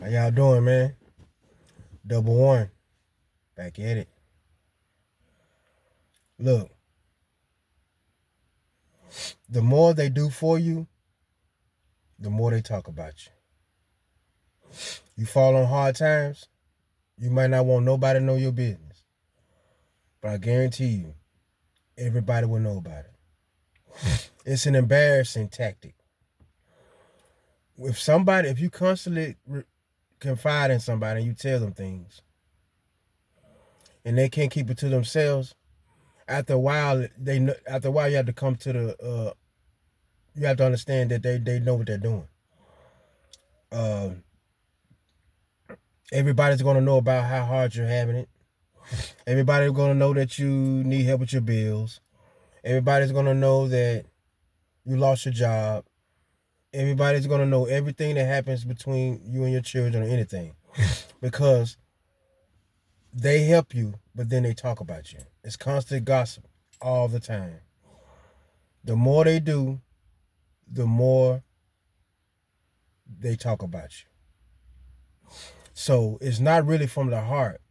How y'all doing, man? Double one. Back at it. Look, the more they do for you, the more they talk about you. You fall on hard times, you might not want nobody to know your business. But I guarantee you, everybody will know about it. It's an embarrassing tactic. If you constantly confide in somebody and you tell them things, and they can't keep it to themselves, after a while, you have to come to you have to understand that they know what they're doing. Uh, Everybody's gonna know about how hard you're having it. Everybody's gonna know that you need help with your bills. Everybody's gonna know that you lost your job. Everybody's gonna know everything that happens between you and your children or anything. Because they help you, but then they talk about you. It's constant gossip all the time. The more they do, the more they talk about you. So it's not really from the heart.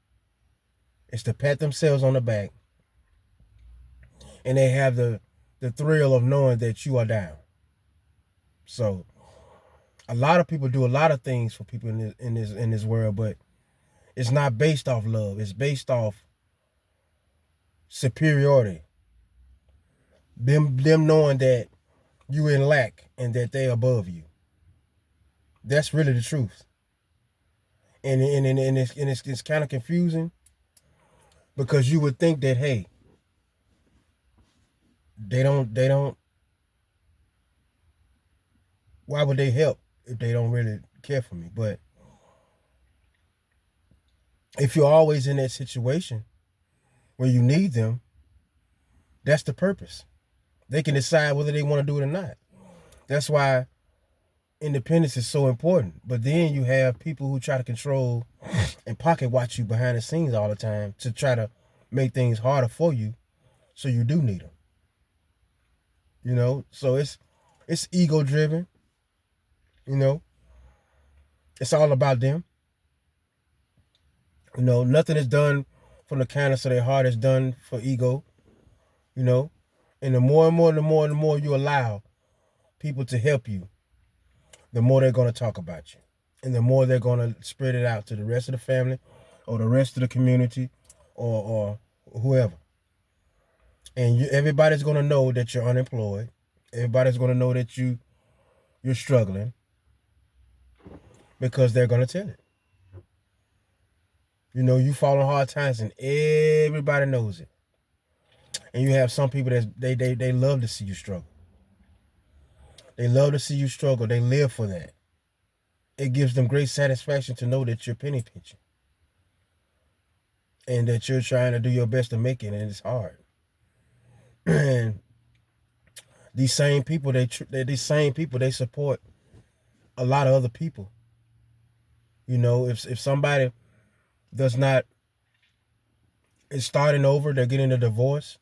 It's to pat themselves on the back, and they have the thrill of knowing that you are down. So a lot of people do a lot of things for people in this world, but it's not based off love. It's based off superiority. Them knowing that you in lack and that they above you. That's really the truth. And it's kind of confusing because you would think that, hey, they don't why would they help if they don't really care for me? But if you're always in that situation where you need them, that's the purpose. They can decide whether they want to do it or not. That's why independence is so important. But then you have people who try to control and pocket watch you behind the scenes all the time to try to make things harder for you, so you do need them. So it's ego driven. You know, it's all about them. Nothing is done from the kindness of their heart. Is done for ego. You know, and the more you allow people to help you, the more they're going to talk about you, and the more they're going to spread it out to the rest of the family, or the rest of the community, or whoever. And everybody's going to know that you're unemployed. Everybody's going to know that you're struggling, because they're going to tell it. You fall on hard times, and everybody knows it. And you have some people that they love to see you struggle. They love to see you struggle. They live for that. It gives them great satisfaction to know that you're penny pinching, and that you're trying to do your best to make it, and it's hard. And these same people, they support a lot of other people. If somebody does not is starting over, they're getting a divorce,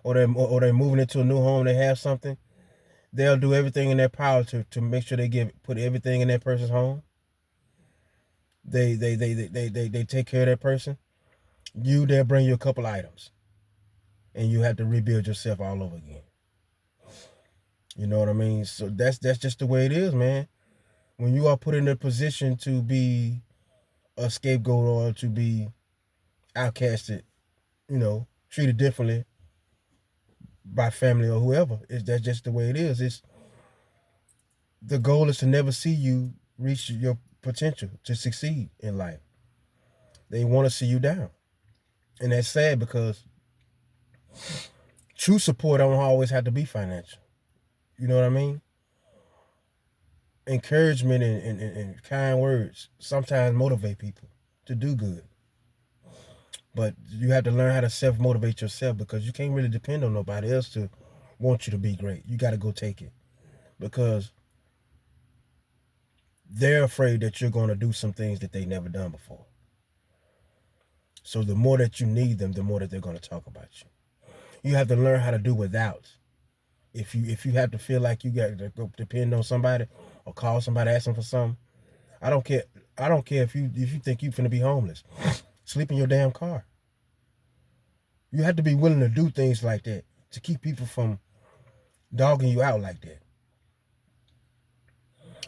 or they're moving into a new home, they have something, they'll do everything in their power to make sure they put everything in that person's home. They take care of that person. They'll bring you a couple items, and you have to rebuild yourself all over again. You know what I mean? So that's just the way it is, man. When you are put in a position to be a scapegoat, or to be outcasted, treated differently by family or whoever, that's just the way it is. The goal is to never see you reach your potential to succeed in life. They want to see you down. And that's sad, because true support don't always have to be financial. You know what I mean? Encouragement and kind words sometimes motivate people to do good. But you have to learn how to self-motivate yourself, because you can't really depend on nobody else to want you to be great. You got to go take it, because they're afraid that you're going to do some things that they never done before. So the more that you need them, the more that they're going to talk about you. You have to learn how to do without. If you have to feel like you got to go depend on somebody, or call somebody, ask them for something, I don't care. I don't care if you think you finna be homeless. Sleep in your damn car. You have to be willing to do things like that to keep people from dogging you out like that.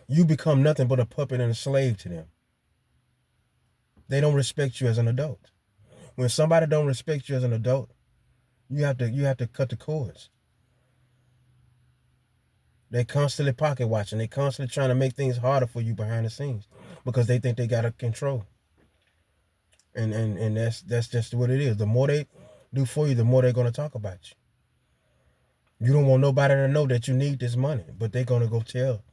You become nothing but a puppet and a slave to them. They don't respect you as an adult. When somebody don't respect you as an adult, you have to cut the cords. They constantly pocket watching. They constantly trying to make things harder for you behind the scenes because they think they got a control. And that's just what it is. The more they do for you, the more they're gonna talk about you. You don't want nobody to know that you need this money, but they're gonna go tell.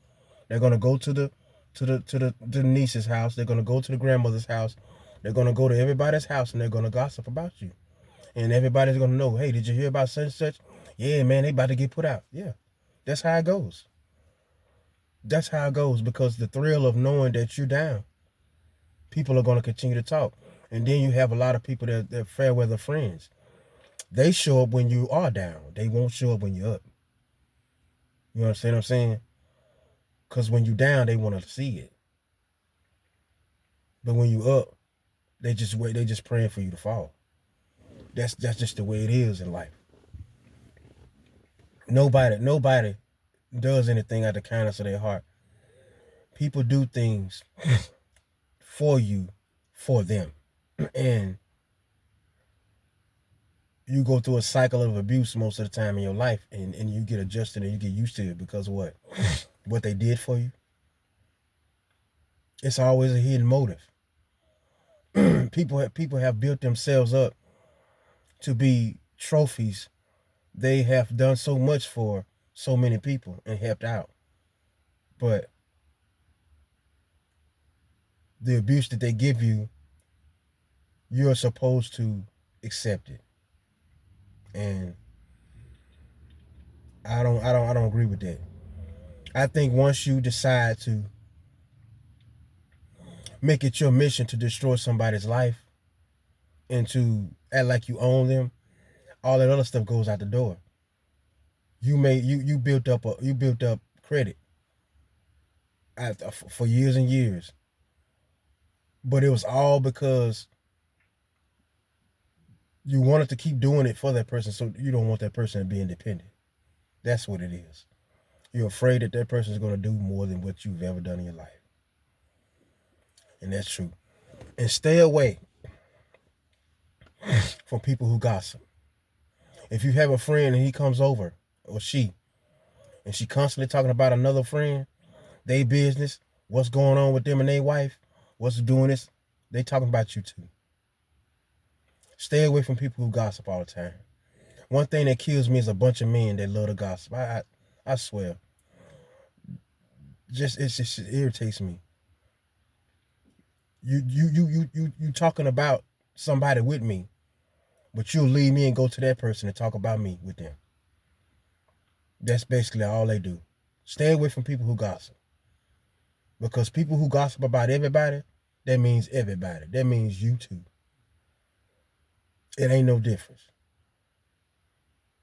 They're gonna go to the niece's house. They're gonna go to the grandmother's house. They're gonna go to everybody's house and they're gonna gossip about you. And everybody's gonna know, hey, did you hear about such and such? Yeah, man, they about to get put out. Yeah. That's how it goes. That's how it goes because the thrill of knowing that you're down, people are going to continue to talk. And then you have a lot of people that fair weather friends. They show up when you are down. They won't show up when you're up. You understand what I'm saying? Because when you're down, they want to see it. But when you up, they just wait. They just praying for you to fall. That's just the way it is in life. Nobody does anything out of the kindness of their heart. People do things for you, for them. And you go through a cycle of abuse most of the time in your life, and you get adjusted and you get used to it because of what? What they did for you. It's always a hidden motive. People have built themselves up to be trophies. They have done so much for so many people and helped out. But the abuse that they give you, you're supposed to accept it. And I don't agree with that. I think once you decide to make it your mission to destroy somebody's life and to act like you own them, all that other stuff goes out the door. You built up credit for years and years, but it was all because you wanted to keep doing it for that person, so you don't want that person to be independent. That's what it is. You're afraid that person is going to do more than what you've ever done in your life, and that's true. And stay away from people who gossip. If you have a friend and he comes over, or she, and she constantly talking about another friend, they business, what's going on with them and their wife, what's doing this, they talking about you too. Stay away from people who gossip all the time. One thing that kills me is a bunch of men that love to gossip. I swear. It irritates me. You talking about somebody with me, but you'll leave me and go to that person and talk about me with them. That's basically all they do. Stay away from people who gossip. Because people who gossip about everybody, that means everybody. That means you too. It ain't no difference.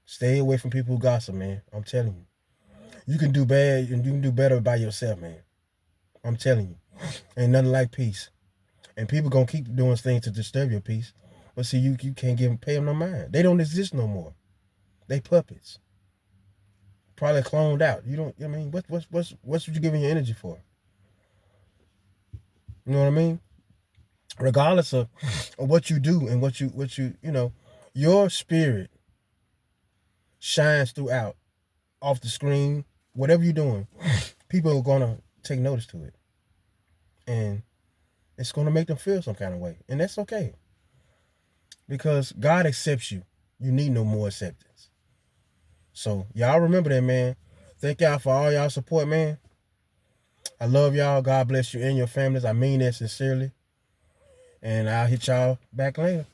Stay away from people who gossip, man. I'm telling you. You can do bad and you can do better by yourself, man. I'm telling you. Ain't nothing like peace. And people gonna keep doing things to disturb your peace. But see, you can't pay them no mind. They don't exist no more. They puppets. Probably cloned out. You don't. I mean, what's you giving your energy for? You know what I mean? Regardless of what you do and what you your spirit shines throughout, off the screen, whatever you're doing. People are gonna take notice to it, and it's gonna make them feel some kind of way, and that's okay. Because God accepts you. You need no more acceptance. So y'all remember that, man. Thank y'all for all y'all support, man. I love y'all. God bless you and your families. I mean that sincerely. And I'll hit y'all back later.